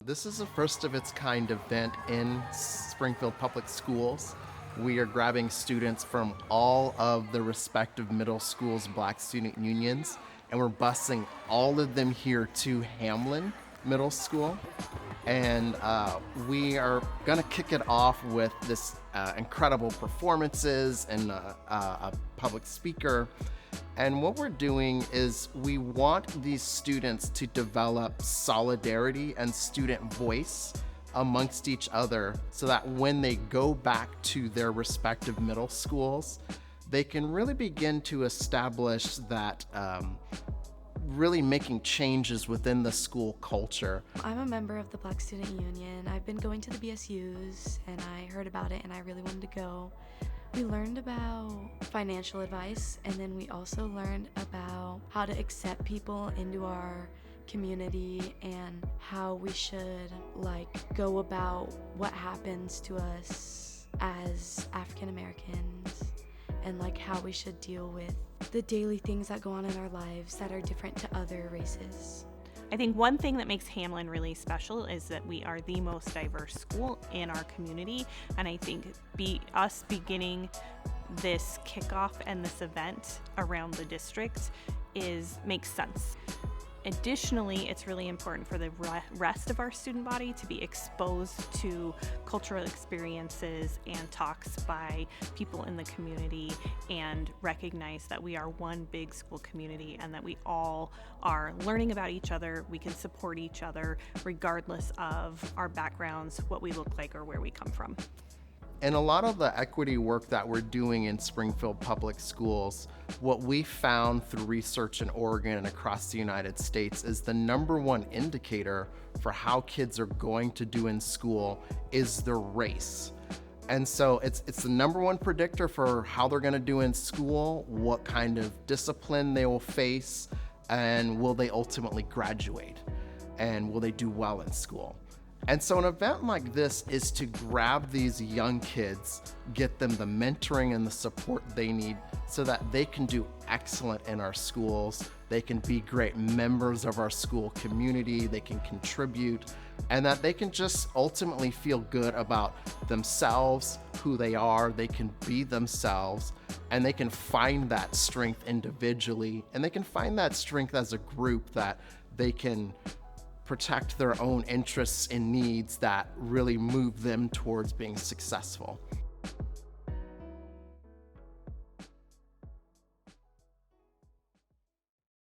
This is a first of its kind event in Springfield Public Schools. We are grabbing students from all of the respective middle schools, Black student unions, and we're busing all of them here to Hamlin Middle School. And we are going to kick it off with this incredible performances and a public speaker. And what we're doing is we want these students to develop solidarity and student voice amongst each other so that when they go back to their respective middle schools, they can really begin to establish that really making changes within the school culture. I'm a member of the Black Student Union. I've been going to the BSUs and I heard about it and I really wanted to go. We learned about financial advice, and then we also learned about how to accept people into our community and how we should go about what happens to us as African Americans, and how we should deal with the daily things that go on in our lives that are different to other races. I think one thing that makes Hamlin really special is that we are the most diverse school in our community, and I think us beginning this kickoff and this event around the district makes sense. Additionally, it's really important for the rest of our student body to be exposed to cultural experiences and talks by people in the community and recognize that we are one big school community and that we all are learning about each other. We can support each other regardless of our backgrounds, what we look like, or where we come from. And a lot of the equity work that we're doing in Springfield Public Schools, what we found through research in Oregon and across the United States is the number one indicator for how kids are going to do in school is their race. And so it's the number one predictor for how they're going to do in school, what kind of discipline they will face, and will they ultimately graduate, and will they do well in school. And so an event like this is to grab these young kids, get them the mentoring and the support they need so that they can do excellent in our schools, they can be great members of our school community, they can contribute, and that they can just ultimately feel good about themselves, who they are, they can be themselves, and they can find that strength individually, and they can find that strength as a group that they can protect their own interests and needs that really move them towards being successful.